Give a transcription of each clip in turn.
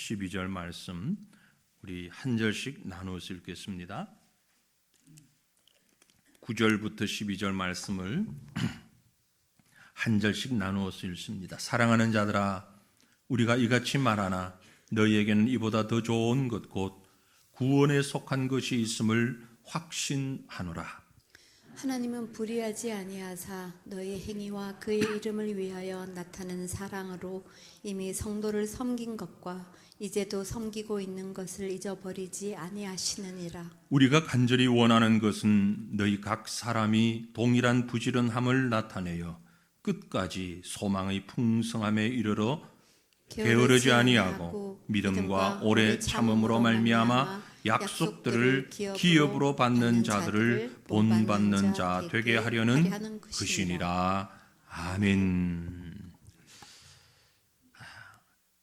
12절 말씀 우리 한 절씩 나누어서 읽겠습니다. 9절부터 12절 말씀을 한 절씩 나누어서 읽습니다. 사랑하는 자들아, 우리가 이같이 말하나 너희에게는 이보다 더 좋은 것 곧 구원에 속한 것이 있음을 확신하노라. 하나님은 불의하지 아니하사 너희 행위와 그의 이름을 위하여 나타낸 사랑으로 이미 성도를 섬긴 것과 이제도 섬기고 있는 것을 잊어버리지 아니하시느니라. 우리가 간절히 원하는 것은 너희 각 사람이 동일한 부지런함을 나타내어 끝까지 소망의 풍성함에 이르러 게으르지 아니하고 믿음과 오래 참음으로 말미암아 약속들을 기업으로 받는 자들을 본받는 자 되게 하려는 것이니라. 아멘.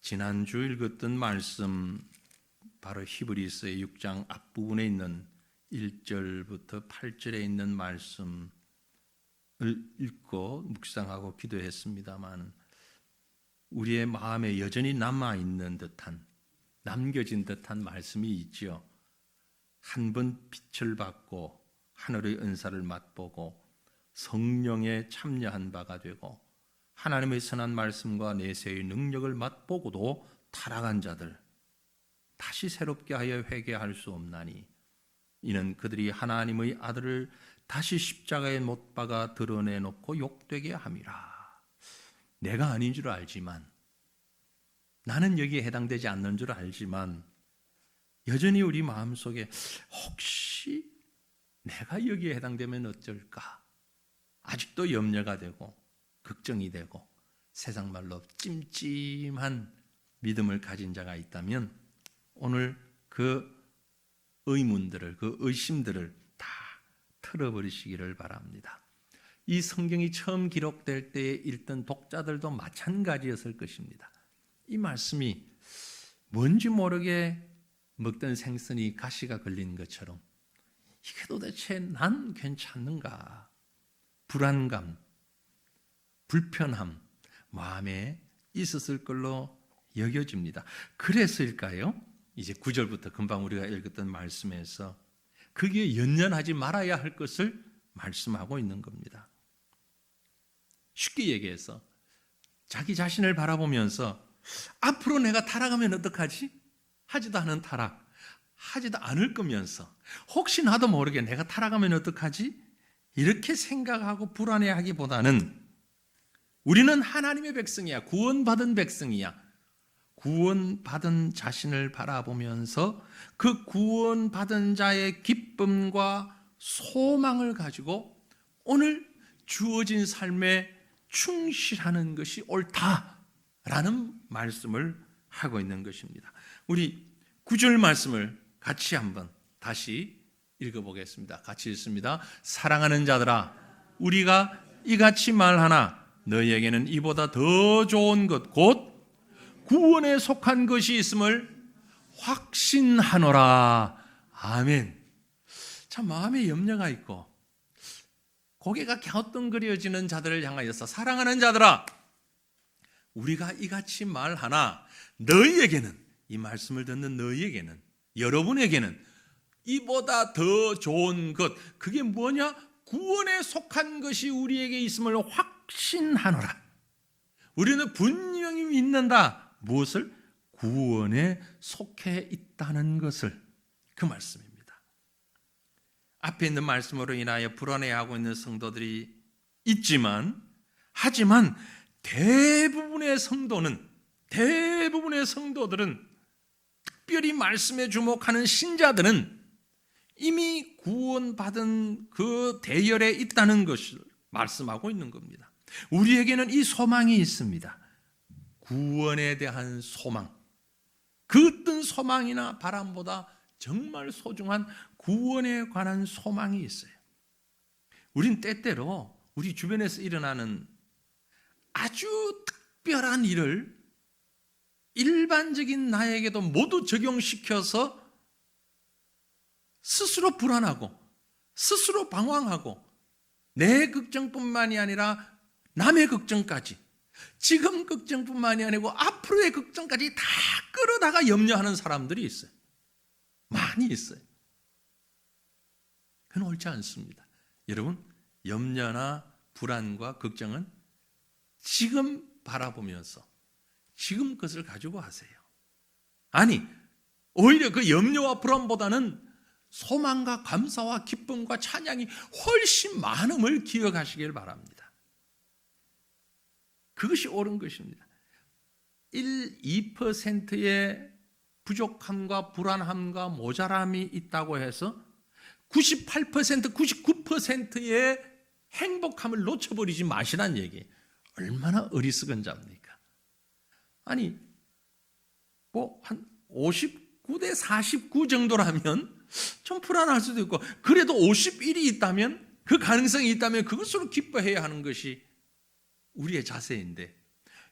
지난주 읽었던 말씀 바로 히브리서의 6장 앞부분에 있는 1절부터 8절에 있는 말씀을 읽고 묵상하고 기도했습니다만 우리의 마음에 여전히 남아있는 듯한, 남겨진 듯한 말씀이 있지요. 한 번 빛을 받고 하늘의 은사를 맛보고 성령에 참여한 바가 되고 하나님의 선한 말씀과 내세의 능력을 맛보고도 타락한 자들, 다시 새롭게 하여 회개할 수 없나니 이는 그들이 하나님의 아들을 다시 십자가에 못 박아 드러내놓고 욕되게 함이라. 내가 아닌 줄 알지만, 나는 여기에 해당되지 않는 줄 알지만 여전히 우리 마음속에 혹시 내가 여기에 해당되면 어쩔까? 아직도 염려가 되고 걱정이 되고 세상 말로 찜찜한 믿음을 가진 자가 있다면 오늘 그 의문들을, 그 의심들을 다 털어버리시기를 바랍니다. 이 성경이 처음 기록될 때에 읽던 독자들도 마찬가지였을 것입니다. 이 말씀이 뭔지 모르게 먹던 생선이 가시가 걸린 것처럼 이게 도대체 난 괜찮는가? 불안감, 불편함 마음에 있었을 걸로 여겨집니다. 그래서일까요? 이제 9절부터 금방 우리가 읽었던 말씀에서 거기에 연연하지 말아야 할 것을 말씀하고 있는 겁니다. 쉽게 얘기해서 자기 자신을 바라보면서 앞으로 내가 타락하면 어떡하지? 하지도 않은 타락, 하지도 않을 거면서 혹시 나도 모르게 내가 타락하면 어떡하지? 이렇게 생각하고 불안해하기보다는 우리는 하나님의 백성이야, 구원받은 백성이야. 구원받은 자신을 바라보면서 그 구원받은 자의 기쁨과 소망을 가지고 오늘 주어진 삶에 충실하는 것이 옳다라는 말씀을 하고 있는 것입니다. 우리 9절 말씀을 같이 한번 다시 읽어보겠습니다. 같이 읽습니다. 사랑하는 자들아, 우리가 이같이 말하나 너희에게는 이보다 더 좋은 것 곧 구원에 속한 것이 있음을 확신하노라. 아멘. 참 마음에 염려가 있고 고개가 갸우뚱거려지는 자들을 향하여서 사랑하는 자들아, 우리가 이같이 말하나 너희에게는, 이 말씀을 듣는 너희에게는, 여러분에게는 이보다 더 좋은 것, 그게 뭐냐? 구원에 속한 것이 우리에게 있음을 확신하노라. 우리는 분명히 믿는다. 무엇을? 구원에 속해 있다는 것을. 그 말씀입니다. 앞에 있는 말씀으로 인하여 불안해하고 있는 성도들이 있지만, 하지만 대부분의 성도들은, 특별히 말씀에 주목하는 신자들은 이미 구원받은 그 대열에 있다는 것을 말씀하고 있는 겁니다. 우리에게는 이 소망이 있습니다. 구원에 대한 소망. 그 어떤 소망이나 바람보다 정말 소중한 구원에 관한 소망이 있어요. 우린 때때로 우리 주변에서 일어나는 아주 특별한 일을 일반적인 나에게도 모두 적용시켜서 스스로 불안하고 스스로 방황하고 내 걱정뿐만이 아니라 남의 걱정까지 지금 걱정뿐만이 아니고 앞으로의 걱정까지 다 끌어다가 염려하는 사람들이 있어요. 많이 있어요. 그건 옳지 않습니다. 여러분, 염려나 불안과 걱정은 지금 바라보면서 지금 것을 가지고 하세요. 아니, 오히려 그 염려와 불안보다는 소망과 감사와 기쁨과 찬양이 훨씬 많음을 기억하시길 바랍니다. 그것이 옳은 것입니다. 2%의 부족함과 불안함과 모자람이 있다고 해서 98%, 99%의 행복함을 놓쳐버리지 마시란 얘기예요. 얼마나 어리석은 자입니까? 아니, 한 59대 49 정도라면 좀 불안할 수도 있고, 그래도 51이 있다면, 그 가능성이 있다면 그것으로 기뻐해야 하는 것이 우리의 자세인데,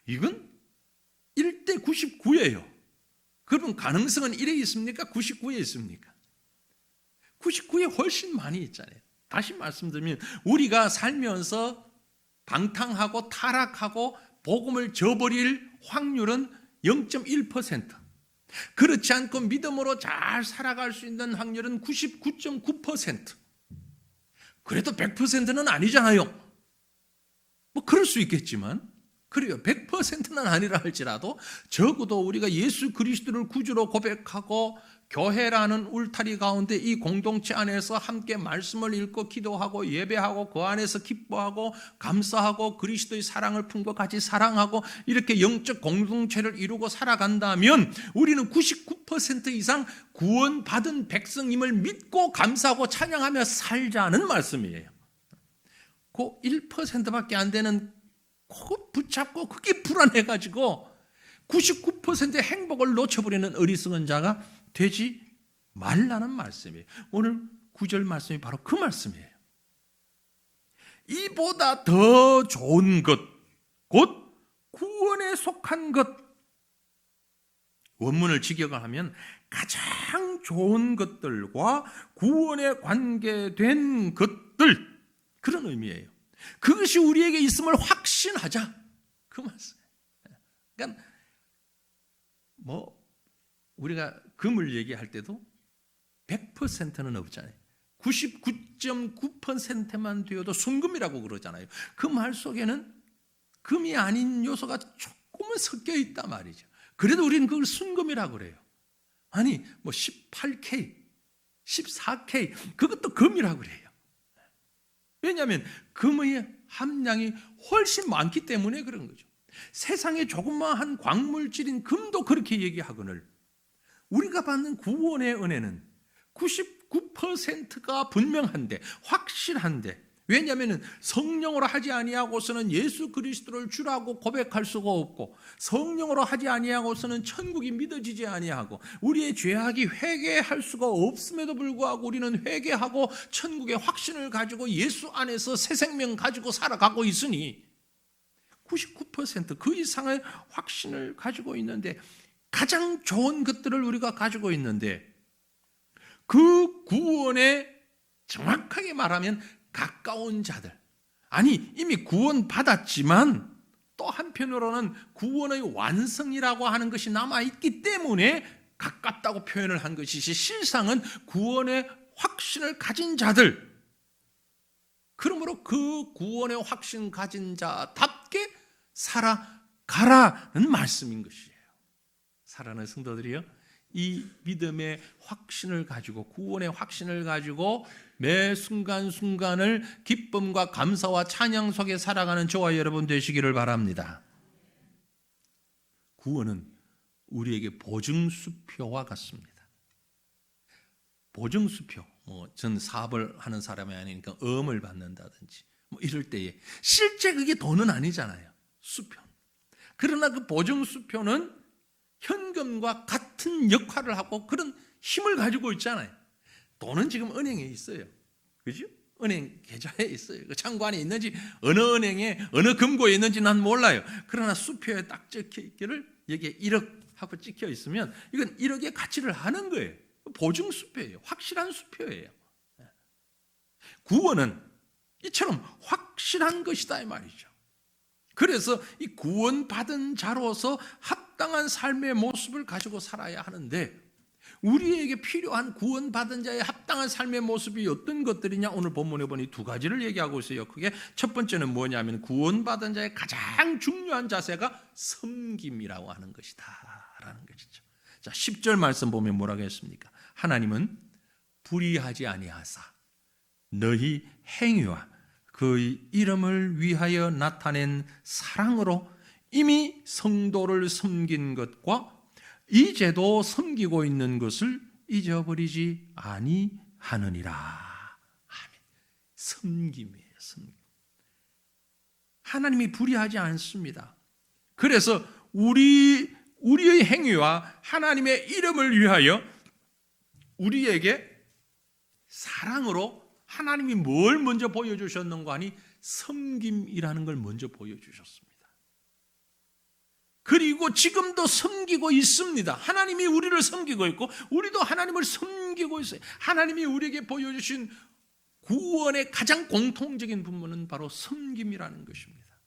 이건 1대 99예요. 그러면 가능성은 1에 있습니까? 99에 있습니까? 99에 훨씬 많이 있잖아요. 다시 말씀드리면 우리가 살면서 방탕하고 타락하고 복음을 저버릴 확률은 0.1%. 그렇지 않고 믿음으로 잘 살아갈 수 있는 확률은 99.9%. 그래도 100%는 아니잖아요. 뭐 그럴 수 있겠지만, 그래요. 100%는 아니라 할지라도 적어도 우리가 예수 그리스도를 구주로 고백하고 교회라는 울타리 가운데 이 공동체 안에서 함께 말씀을 읽고 기도하고 예배하고 그 안에서 기뻐하고 감사하고 그리스도의 사랑을 품고 같이 사랑하고 이렇게 영적 공동체를 이루고 살아간다면 우리는 99% 이상 구원받은 백성임을 믿고 감사하고 찬양하며 살자는 말씀이에요. 그 1%밖에 안 되는 그거 붙잡고 그게 불안해가지고 99%의 행복을 놓쳐버리는 어리석은 자가 되지 말라는 말씀이에요. 오늘 9절 말씀이 바로 그 말씀이에요. 이보다 더 좋은 것, 곧 구원에 속한 것. 원문을 직역을 하면 가장 좋은 것들과 구원에 관계된 것들, 그런 의미예요. 그것이 우리에게 있음을 확신하자, 그 말씀이에요. 그러니까 우리가 금을 얘기할 때도 100%는 없잖아요. 99.9%만 되어도 순금이라고 그러잖아요. 그 말 속에는 금이 아닌 요소가 조금은 섞여 있단 말이죠. 그래도 우리는 그걸 순금이라고 그래요. 아니 18K, 14K 그것도 금이라고 그래요. 왜냐하면 금의 함량이 훨씬 많기 때문에 그런 거죠. 세상에 조그마한 광물질인 금도 그렇게 얘기하거늘 우리가 받는 구원의 은혜는 99%가 분명한데, 확실한데, 왜냐하면 성령으로 하지 아니하고서는 예수 그리스도를 주라고 고백할 수가 없고, 성령으로 하지 아니하고서는 천국이 믿어지지 아니하고, 우리의 죄악이 회개할 수가 없음에도 불구하고 우리는 회개하고 천국의 확신을 가지고 예수 안에서 새 생명 가지고 살아가고 있으니 99% 그 이상의 확신을 가지고 있는데, 가장 좋은 것들을 우리가 가지고 있는데, 그 구원에 정확하게 말하면 가까운 자들, 아니 이미 구원 받았지만 또 한편으로는 구원의 완성이라고 하는 것이 남아있기 때문에 가깝다고 표현을 한 것이지, 실상은 구원의 확신을 가진 자들, 그러므로 그 구원의 확신 가진 자답게 살아가라는 말씀인 것이에요. 사랑하는 성도들이요, 이 믿음의 확신을 가지고, 구원의 확신을 가지고 매 순간순간을 기쁨과 감사와 찬양 속에 살아가는 저와 여러분 되시기를 바랍니다. 구원은 우리에게 보증수표와 같습니다. 보증수표, 전 사업을 하는 사람이 아니니까 어음을 받는다든지 이럴 때에 실제 그게 돈은 아니잖아요. 수표. 그러나 그 보증수표는 현금과 같은 역할을 하고 그런 힘을 가지고 있잖아요. 돈은 지금 은행에 있어요. 그죠? 은행 계좌에 있어요. 그 창고 안에 있는지, 어느 은행에, 어느 금고에 있는지 난 몰라요. 그러나 수표에 딱 찍혀 있기를 여기에 1억 하고 찍혀 있으면 이건 1억의 가치를 하는 거예요. 보증 수표예요. 확실한 수표예요. 구원은 이처럼 확실한 것이다 이 말이죠. 그래서 이 구원받은 자로서 합당한 삶의 모습을 가지고 살아야 하는데, 우리에게 필요한 구원받은 자의 합당한 삶의 모습이 어떤 것들이냐? 오늘 본문에 보니 두 가지를 얘기하고 있어요. 그게 첫 번째는 뭐냐면 구원받은 자의 가장 중요한 자세가 섬김이라고 하는 것이다 라는 것이죠. 자, 10절 말씀 보면 뭐라고 했습니까? 하나님은 불의하지 아니하사 너희 행위와 그의 이름을 위하여 나타낸 사랑으로 이미 성도를 섬긴 것과 이제도 섬기고 있는 것을 잊어버리지 아니하느니라. 아멘. 섬김이에요. 섬김. 하나님이 불의하지 않습니다. 그래서 우리의 행위와 하나님의 이름을 위하여 우리에게 사랑으로 하나님이 뭘 먼저 보여주셨는가 하니 섬김이라는 걸 먼저 보여주셨습니다. 그리고 지금도 섬기고 있습니다. 하나님이 우리를 섬기고 있고 우리도 하나님을 섬기고 있어요. 하나님이 우리에게 보여주신 구원의 가장 공통적인 부분은 바로 섬김이라는 것입니다.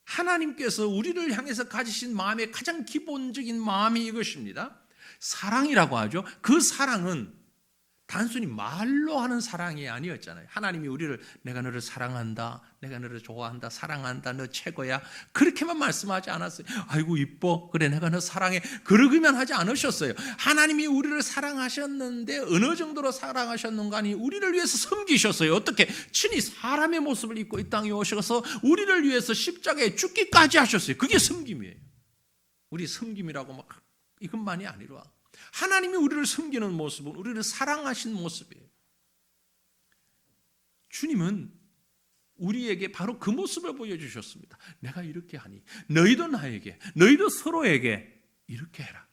하나님께서 우리를 향해서 가지신 마음의 가장 기본적인 마음이 이것입니다. 사랑이라고 하죠. 그 사랑은 단순히 말로 하는 사랑이 아니었잖아요. 하나님이 우리를 내가 너를 사랑한다, 내가 너를 좋아한다, 사랑한다, 너 최고야, 그렇게만 말씀하지 않았어요. 아이고 이뻐, 그래 내가 너 사랑해, 그러기만 하지 않으셨어요. 하나님이 우리를 사랑하셨는데 어느 정도로 사랑하셨는가 하니 우리를 위해서 섬기셨어요. 어떻게? 친히 사람의 모습을 입고 이 땅에 오셔서 우리를 위해서 십자가에 죽기까지 하셨어요. 그게 섬김이에요. 우리 섬김이라고 막 이것만이 아니라 하나님이 우리를 섬기는 모습은 우리를 사랑하신 모습이에요. 주님은 우리에게 바로 그 모습을 보여주셨습니다. 내가 이렇게 하니 너희도 나에게, 너희도 서로에게 이렇게 해라.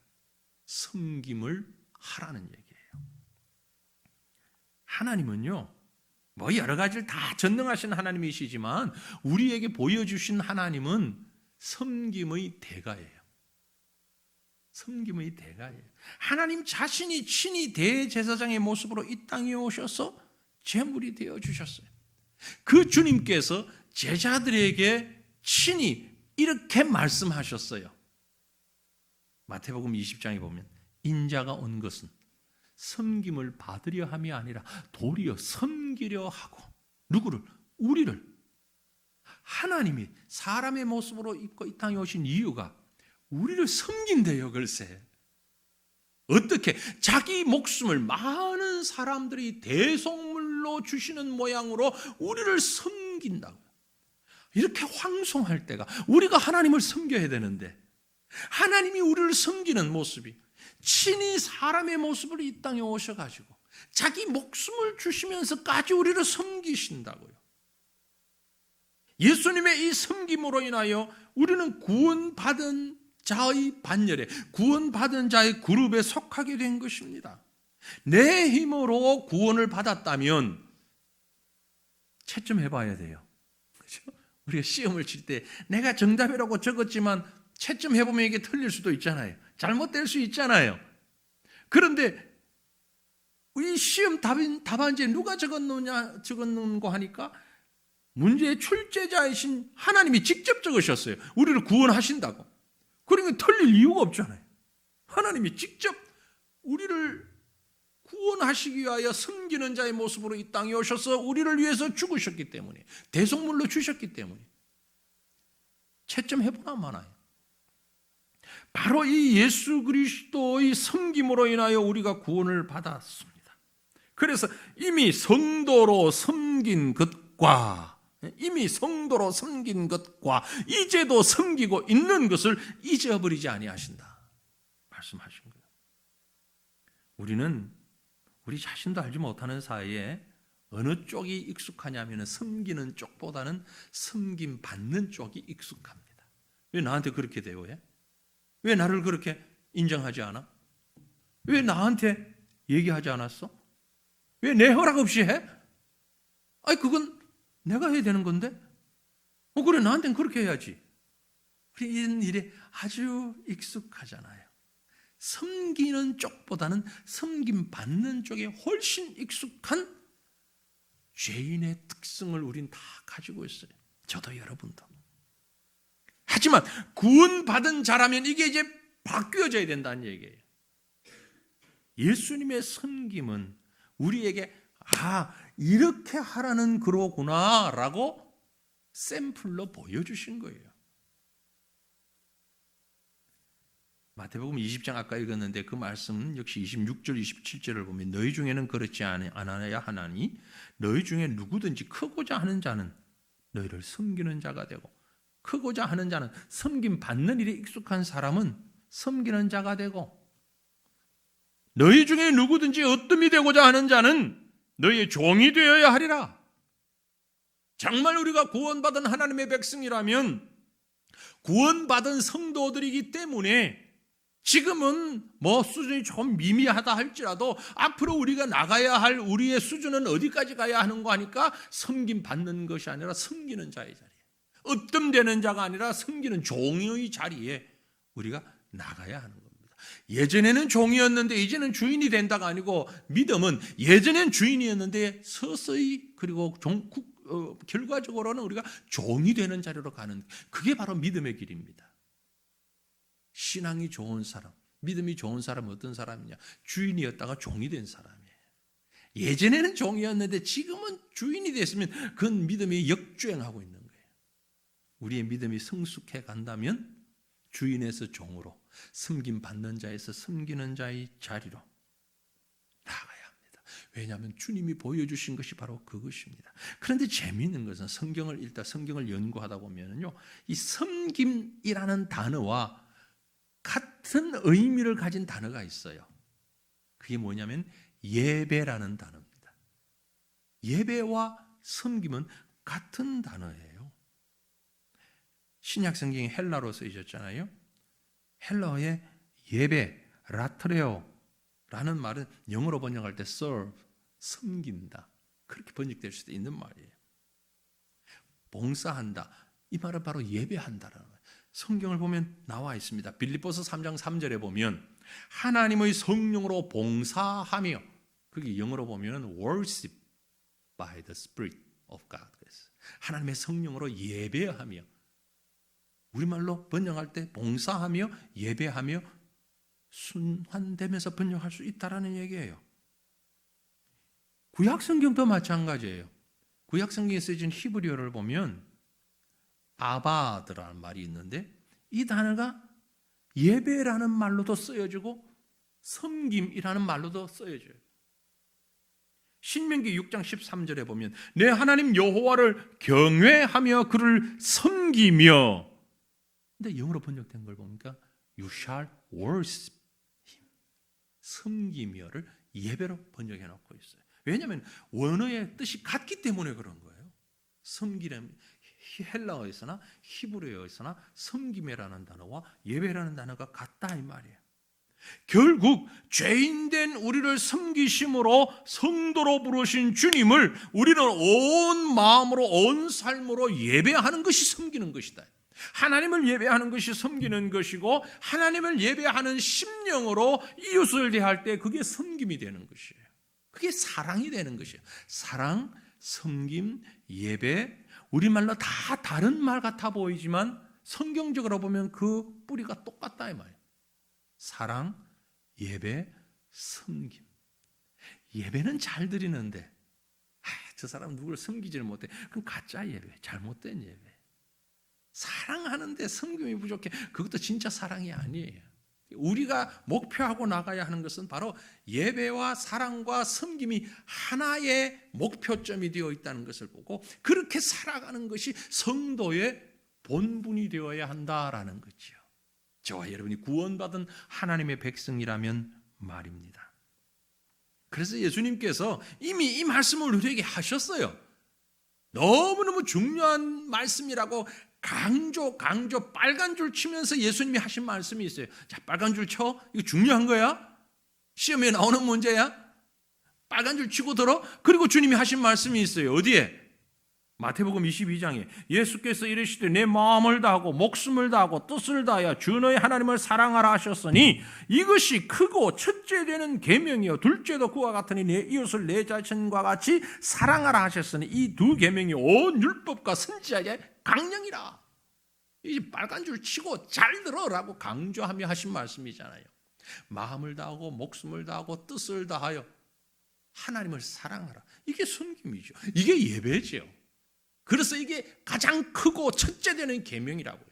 섬김을 하라는 얘기예요. 하나님은요, 뭐 여러 가지를 다 전능하신 하나님이시지만 우리에게 보여주신 하나님은 섬김의 대가예요. 섬김의 대가예요. 하나님 자신이 친히 대제사장의 모습으로 이 땅에 오셔서 제물이 되어 주셨어요. 그 주님께서 제자들에게 친히 이렇게 말씀하셨어요. 마태복음 20장에 보면 인자가 온 것은 섬김을 받으려 함이 아니라 도리어 섬기려 하고, 누구를? 우리를. 하나님이 사람의 모습으로 입고 이 땅에 오신 이유가 우리를 섬긴대요. 글쎄 어떻게? 자기 목숨을 많은 사람들이 대속물로 주시는 모양으로 우리를 섬긴다고. 이렇게 황송할 때가 우리가 하나님을 섬겨야 되는데 하나님이 우리를 섬기는 모습이 친히 사람의 모습으로 이 땅에 오셔가지고 자기 목숨을 주시면서까지 우리를 섬기신다고요. 예수님의 이 섬김으로 인하여 우리는 구원받은 자의 반열에, 구원받은 자의 그룹에 속하게 된 것입니다. 내 힘으로 구원을 받았다면 채점해 봐야 돼요. 그렇죠? 우리가 시험을 칠 때 내가 정답이라고 적었지만 채점해 보면 이게 틀릴 수도 있잖아요. 잘못될 수 있잖아요. 그런데 이 시험 답안지에 누가 적었는가 하니까 문제의 출제자이신 하나님이 직접 적으셨어요. 우리를 구원하신다고. 그러니까 틀릴 이유가 없잖아요. 하나님이 직접 우리를 구원하시기 위하여 섬기는 자의 모습으로 이 땅에 오셔서 우리를 위해서 죽으셨기 때문에, 대속물로 주셨기 때문에 채점해보나 마나요. 바로 이 예수 그리스도의 섬김으로 인하여 우리가 구원을 받았습니다. 그래서 이미 성도로 섬긴 것과 이제도 섬기고 있는 것을 잊어버리지 아니하신다 말씀하신 거예요. 우리는 우리 자신도 알지 못하는 사이에 어느 쪽이 익숙하냐면 섬기는 쪽보다는 섬김 받는 쪽이 익숙합니다. 왜 나한테 그렇게 대우해? 왜 나를 그렇게 인정하지 않아? 왜 나한테 얘기하지 않았어? 왜 내 허락 없이 해? 아니 그건 내가 해야 되는 건데? 그래 나한테는 그렇게 해야지. 우리 이런 일에 아주 익숙하잖아요. 섬기는 쪽보다는 섬김 받는 쪽에 훨씬 익숙한 죄인의 특성을 우린 다 가지고 있어요. 저도 여러분도. 하지만 구원받은 자라면 이게 이제 바뀌어져야 된다는 얘기예요. 예수님의 섬김은 우리에게 이렇게 하라는 그로구나 라고 샘플로 보여주신 거예요. 마태복음 20장 아까 읽었는데 그 말씀은 역시 26절 27절을 보면 너희 중에는 그렇지 않아야 하나니 너희 중에 누구든지 크고자 하는 자는 너희를 섬기는 자가 되고, 크고자 하는 자는 섬김 받는 일에 익숙한 사람은 섬기는 자가 되고, 너희 중에 누구든지 어뜸이 되고자 하는 자는 너희의 종이 되어야 하리라. 정말 우리가 구원받은 하나님의 백성이라면 구원받은 성도들이기 때문에 지금은 수준이 좀 미미하다 할지라도 앞으로 우리가 나가야 할 우리의 수준은 어디까지 가야 하는 거 하니까 섬김 받는 것이 아니라 섬기는 자의 자리에, 으뜸되는 자가 아니라 섬기는 종의 자리에 우리가 나가야 하는 겁니다. 예전에는 종이었는데 이제는 주인이 된다가 아니고, 믿음은 예전엔 주인이었는데 서서히 그리고 결과적으로는 우리가 종이 되는 자리로 가는, 그게 바로 믿음의 길입니다. 신앙이 좋은 사람, 믿음이 좋은 사람은 어떤 사람이냐? 주인이었다가 종이 된 사람이에요. 예전에는 종이었는데 지금은 주인이 됐으면 그건 믿음이 역주행하고 있는 거예요. 우리의 믿음이 성숙해 간다면 주인에서 종으로, 섬김 받는 자에서 섬기는 자의 자리로 나아가야 합니다. 왜냐하면 주님이 보여주신 것이 바로 그것입니다. 그런데 재미있는 것은 성경을 연구하다 보면요, 이 섬김이라는 단어와 같은 의미를 가진 단어가 있어요. 그게 뭐냐면 예배라는 단어입니다. 예배와 섬김은 같은 단어예요. 신약 성경이 헬라로 쓰여졌잖아요. 헬라어의 예배, 라트레오라는 말은 영어로 번역할 때 serve, 섬긴다, 그렇게 번역될 수도 있는 말이에요. 봉사한다, 이 말은 바로 예배한다라는 거예요. 성경을 보면 나와 있습니다. 빌립보서 3장 3절에 보면 하나님의 성령으로 봉사하며, 그게 영어로 보면 worship by the Spirit of God. 하나님의 성령으로 예배하며, 우리말로 번역할 때 봉사하며 예배하며 순환되면서 번역할 수 있다라는 얘기예요. 구약 성경도 마찬가지예요. 구약 성경에 쓰여진 히브리어를 보면 아바드라는 말이 있는데, 이 단어가 예배라는 말로도 쓰여지고 섬김이라는 말로도 쓰여져요. 신명기 6장 13절에 보면 내 하나님 여호와를 경외하며 그를 섬기며, 근데 영어로 번역된 걸 보니까 You shall worship him, 섬기며를 예배로 번역해 놓고 있어요. 왜냐하면 원어의 뜻이 같기 때문에 그런 거예요. 섬기는 헬라어에서나 히브리어에서나 섬김이라는 단어와 예배라는 단어가 같다 이 말이에요. 결국 죄인된 우리를 섬기심으로 성도로 부르신 주님을 우리는 온 마음으로 온 삶으로 예배하는 것이 섬기는 것이다. 하나님을 예배하는 것이 섬기는 것이고, 하나님을 예배하는 심령으로 이웃을 대할 때 그게 섬김이 되는 것이에요. 그게 사랑이 되는 것이에요. 사랑, 섬김, 예배, 우리말로 다 다른 말 같아 보이지만 성경적으로 보면 그 뿌리가 똑같다 이 말이에요. 사랑, 예배, 섬김. 예배는 잘 드리는데 저 사람 누구를 섬기지를 못해. 그건 가짜 예배, 잘못된 예배. 사랑하는데 섬김이 부족해. 그것도 진짜 사랑이 아니에요. 우리가 목표하고 나가야 하는 것은 바로 예배와 사랑과 섬김이 하나의 목표점이 되어 있다는 것을 보고, 그렇게 살아가는 것이 성도의 본분이 되어야 한다라는 거죠. 저와 여러분이 구원받은 하나님의 백성이라면 말입니다. 그래서 예수님께서 이미 이 말씀을 우리에게 하셨어요. 너무너무 중요한 말씀이라고 강조 빨간 줄 치면서 예수님이 하신 말씀이 있어요. 자, 빨간 줄 쳐. 이거 중요한 거야. 시험에 나오는 문제야. 빨간 줄 치고 들어. 그리고 주님이 하신 말씀이 있어요. 어디에? 마태복음 22장에 예수께서 이르시되 내 마음을 다하고 목숨을 다하고 뜻을 다하여 주 너의 하나님을 사랑하라 하셨으니 이것이 크고 첫째 되는 계명이요 둘째도 그와 같으니 내 이웃을 내 자신과 같이 사랑하라 하셨으니 이 두 계명이 온 율법과 선지자에 강령이라. 이 빨간 줄 치고 잘 들어라고 강조하며 하신 말씀이잖아요. 마음을 다하고 목숨을 다하고 뜻을 다하여 하나님을 사랑하라. 이게 섬김이죠. 이게 예배죠. 그래서 이게 가장 크고 첫째 되는 계명이라고요.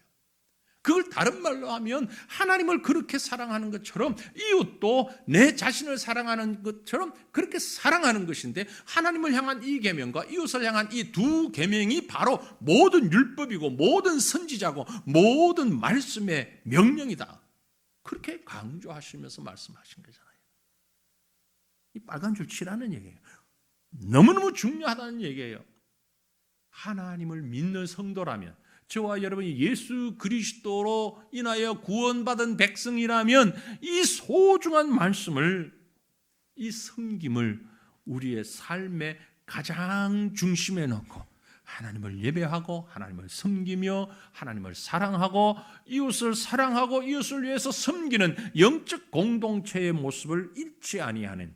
그걸 다른 말로 하면 하나님을 그렇게 사랑하는 것처럼 이웃도 내 자신을 사랑하는 것처럼 그렇게 사랑하는 것인데, 하나님을 향한 이 계명과 이웃을 향한 이 두 계명이 바로 모든 율법이고 모든 선지자고 모든 말씀의 명령이다. 그렇게 강조하시면서 말씀하신 거잖아요. 이 빨간 줄 치라는 얘기예요. 너무너무 중요하다는 얘기예요. 하나님을 믿는 성도라면, 저와 여러분이 예수 그리스도로 인하여 구원받은 백성이라면 이 소중한 말씀을, 이 섬김을 우리의 삶의 가장 중심에 놓고 하나님을 예배하고 하나님을 섬기며 하나님을 사랑하고 이웃을 사랑하고 이웃을 위해서 섬기는 영적 공동체의 모습을 잃지 아니하는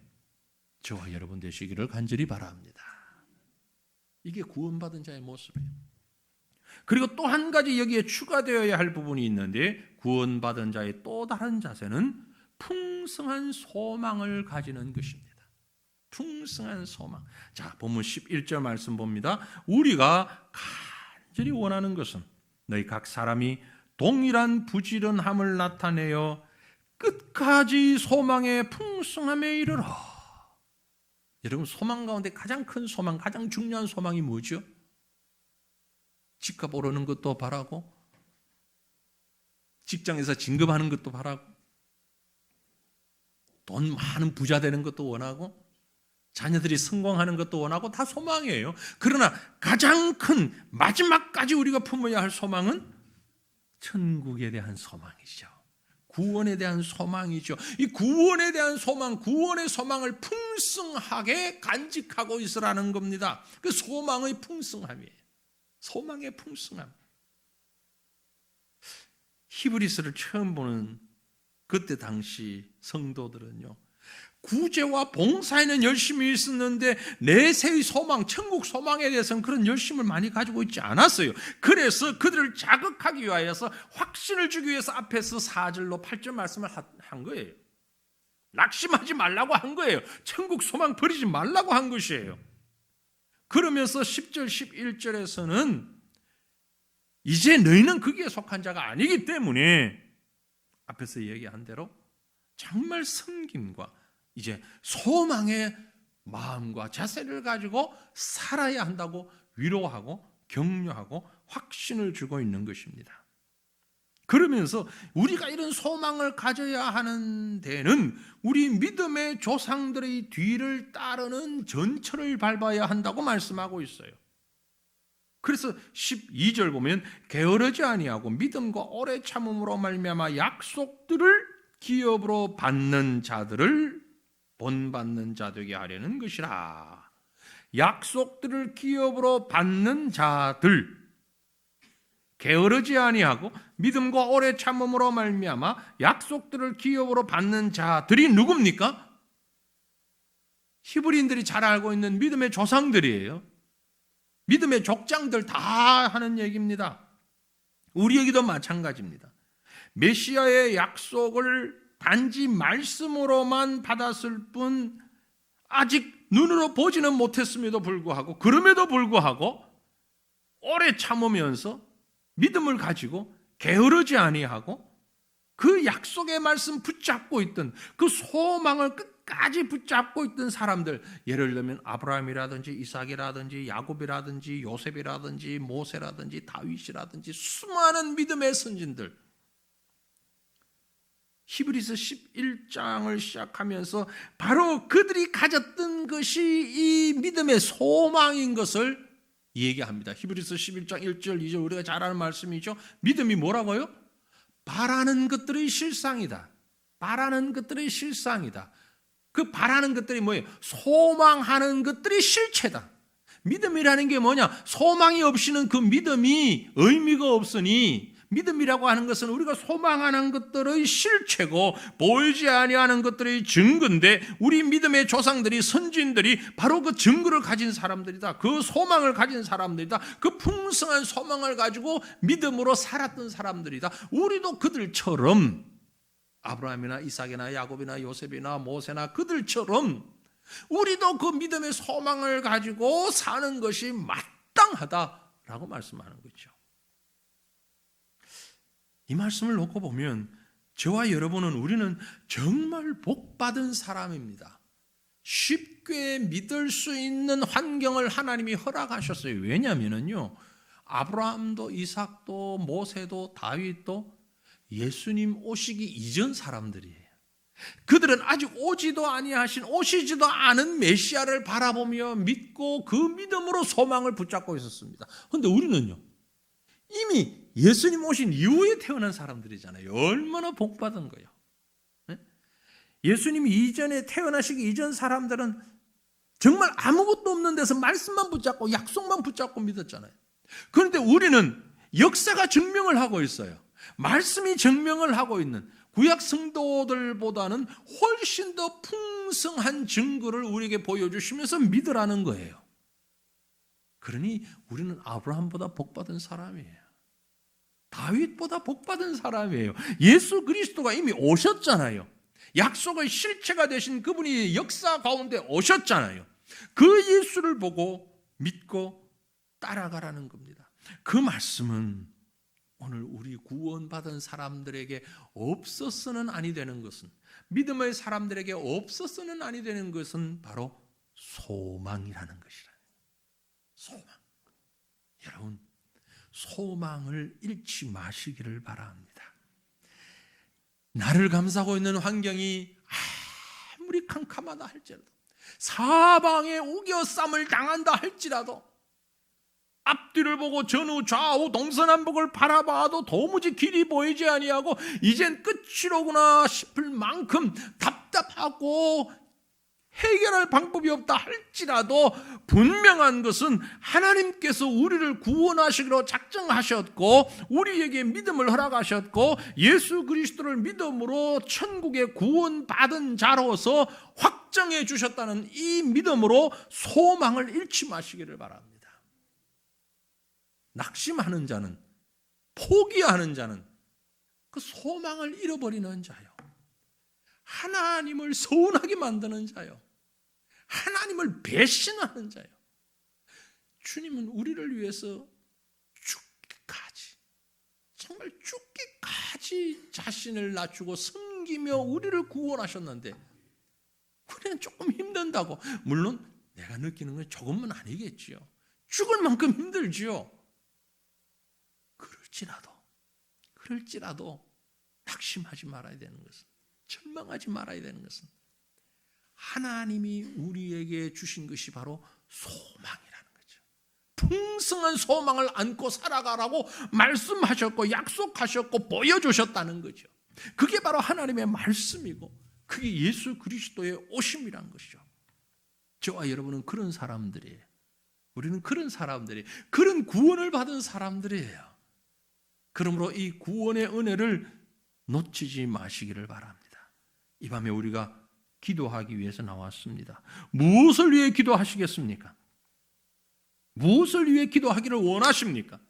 저와 여러분 되시기를 간절히 바랍니다. 이게 구원받은 자의 모습이에요. 그리고 또 한 가지 여기에 추가되어야 할 부분이 있는데, 구원받은 자의 또 다른 자세는 풍성한 소망을 가지는 것입니다. 풍성한 소망. 자, 본문 11절 말씀 봅니다. 우리가 간절히 원하는 것은 너희 각 사람이 동일한 부지런함을 나타내어 끝까지 소망의 풍성함에 이르러. 여러분, 소망 가운데 가장 큰 소망, 가장 중요한 소망이 뭐죠? 집값 오르는 것도 바라고, 직장에서 진급하는 것도 바라고, 돈 많은 부자 되는 것도 원하고, 자녀들이 성공하는 것도 원하고, 다 소망이에요. 그러나 가장 큰 마지막까지 우리가 품어야 할 소망은 천국에 대한 소망이죠. 구원에 대한 소망이죠. 이 구원에 대한 소망, 구원의 소망을 풍성하게 간직하고 있으라는 겁니다. 그 소망의 풍성함이에요. 소망의 풍성함. 히브리서를 처음 보는 그때 당시 성도들은요, 구제와 봉사에는 열심히 있었는데 내세의 소망, 천국 소망에 대해서는 그런 열심을 많이 가지고 있지 않았어요. 그래서 그들을 자극하기 위하여서 확신을 주기 위해서 앞에서 4절로 8절 말씀을 한 거예요. 낙심하지 말라고 한 거예요. 천국 소망 버리지 말라고 한 것이에요. 그러면서 10절, 11절에서는 이제 너희는 거기에 속한 자가 아니기 때문에 앞에서 얘기한 대로 정말 섬김과 이제 소망의 마음과 자세를 가지고 살아야 한다고 위로하고 격려하고 확신을 주고 있는 것입니다. 그러면서 우리가 이런 소망을 가져야 하는 데는 우리 믿음의 조상들의 뒤를 따르는 전철을 밟아야 한다고 말씀하고 있어요. 그래서 12절 보면 게으르지 아니하고 믿음과 오래 참음으로 말미암아 약속들을 기업으로 받는 자들을 본받는 자 되게 하려는 것이라. 약속들을 기업으로 받는 자들, 게으르지 아니하고 믿음과 오래 참음으로 말미암아 약속들을 기업으로 받는 자들이 누굽니까? 히브리인들이 잘 알고 있는 믿음의 조상들이에요. 믿음의 족장들 다 하는 얘기입니다. 우리에게도 마찬가지입니다. 메시아의 약속을 단지 말씀으로만 받았을 뿐 아직 눈으로 보지는 못했음에도 불구하고, 그럼에도 불구하고 오래 참으면서 믿음을 가지고 게으르지 아니하고 그 약속의 말씀 붙잡고 있던, 그 소망을 끝까지 붙잡고 있던 사람들, 예를 들면 아브라함이라든지 이삭이라든지 야곱이라든지 요셉이라든지 모세라든지 다윗이라든지 수많은 믿음의 선진들, 히브리서 11장을 시작하면서 바로 그들이 가졌던 것이 이 믿음의 소망인 것을 얘기합니다. 히브리서 11장 1절 2절 우리가 잘 아는 말씀이죠. 믿음이 뭐라고요? 바라는 것들의 실상이다. 바라는 것들의 실상이다. 그 바라는 것들이 뭐예요? 소망하는 것들이 실체다. 믿음이라는 게 뭐냐? 소망이 없이는 그 믿음이 의미가 없으니 믿음이라고 하는 것은 우리가 소망하는 것들의 실체고 보이지 아니하는 것들의 증거인데, 우리 믿음의 조상들이, 선진들이 바로 그 증거를 가진 사람들이다. 그 소망을 가진 사람들이다. 그 풍성한 소망을 가지고 믿음으로 살았던 사람들이다. 우리도 그들처럼, 아브라함이나 이삭이나 야곱이나 요셉이나 모세나 그들처럼 우리도 그 믿음의 소망을 가지고 사는 것이 마땅하다라고 말씀하는 거죠. 이 말씀을 놓고 보면 저와 여러분은, 우리는 정말 복받은 사람입니다. 쉽게 믿을 수 있는 환경을 하나님이 허락하셨어요. 왜냐하면요, 아브라함도 이삭도 모세도 다윗도 예수님 오시기 이전 사람들이에요. 그들은 아직 오시지도 않은 메시아를 바라보며 믿고 그 믿음으로 소망을 붙잡고 있었습니다. 그런데 우리는요, 이미 예수님 오신 이후에 태어난 사람들이잖아요. 얼마나 복받은 거예요. 예수님이 이전에, 태어나시기 이전 사람들은 정말 아무것도 없는 데서 말씀만 붙잡고 약속만 붙잡고 믿었잖아요. 그런데 우리는 역사가 증명을 하고 있어요. 말씀이 증명을 하고 있는 구약 성도들보다는 훨씬 더 풍성한 증거를 우리에게 보여주시면서 믿으라는 거예요. 그러니 우리는 아브라함보다 복받은 사람이에요. 다윗보다 복받은 사람이에요. 예수 그리스도가 이미 오셨잖아요. 약속의 실체가 되신 그분이 역사 가운데 오셨잖아요. 그 예수를 보고 믿고 따라가라는 겁니다. 그 말씀은 오늘 우리 구원받은 사람들에게 없어서는 아니 되는 것은, 믿음의 사람들에게 없어서는 아니 되는 것은 바로 소망이라는 것이라. 소망. 여러분, 소망을 잃지 마시기를 바랍니다. 나를 감싸고 있는 환경이 아무리 캄캄하다 할지라도, 사방에 우겨쌈을 당한다 할지라도, 앞뒤를 보고 전후 좌우 동서남북을 바라봐도 도무지 길이 보이지 아니하고 이젠 끝이로구나 싶을 만큼 답답하고 해결할 방법이 없다 할지라도, 분명한 것은 하나님께서 우리를 구원하시기로 작정하셨고 우리에게 믿음을 허락하셨고 예수 그리스도를 믿음으로 천국에 구원받은 자로서 확정해 주셨다는 이 믿음으로 소망을 잃지 마시기를 바랍니다. 낙심하는 자는, 포기하는 자는 그 소망을 잃어버리는 자요, 하나님을 서운하게 만드는 자요, 하나님을 배신하는 자요. 주님은 우리를 위해서 죽기까지, 정말 죽기까지 자신을 낮추고 섬기며 우리를 구원하셨는데, 우리는 조금 힘든다고, 물론 내가 느끼는 건 조금은 아니겠지요. 죽을 만큼 힘들지요. 그럴지라도 낙심하지 말아야 되는 것은, 절망하지 말아야 되는 것은, 하나님이 우리에게 주신 것이 바로 소망이라는 거죠. 풍성한 소망을 안고 살아가라고 말씀하셨고 약속하셨고 보여주셨다는 거죠. 그게 바로 하나님의 말씀이고 그게 예수 그리스도의 오심이란 것이죠. 저와 여러분은 그런 사람들이에요. 우리는 그런 사람들이, 그런 구원을 받은 사람들이에요. 그러므로 이 구원의 은혜를 놓치지 마시기를 바랍니다. 이 밤에 우리가 기도하기 위해서 나왔습니다. 무엇을 위해 기도하시겠습니까? 무엇을 위해 기도하기를 원하십니까?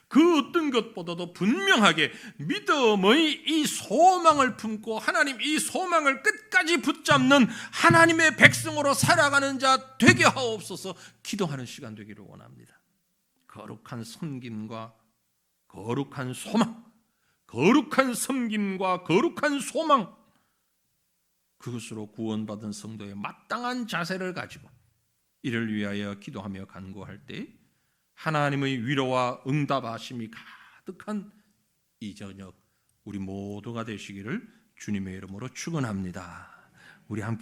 그 어떤 것보다도 분명하게 믿음의 이 소망을 품고 하나님 이 소망을 끝까지 붙잡는 하나님의 백성으로 살아가는 자 되게 하옵소서 기도하는 시간 되기를 원합니다. 거룩한 섬김과 거룩한 소망, 거룩한 섬김과 거룩한 소망, 그것으로 구원받은 성도의 마땅한 자세를 가지고 이를 위하여 기도하며 간구할 때 하나님의 위로와 응답하심이 가득한 이 저녁 우리 모두가 되시기를 주님의 이름으로 축원합니다. 우리 함께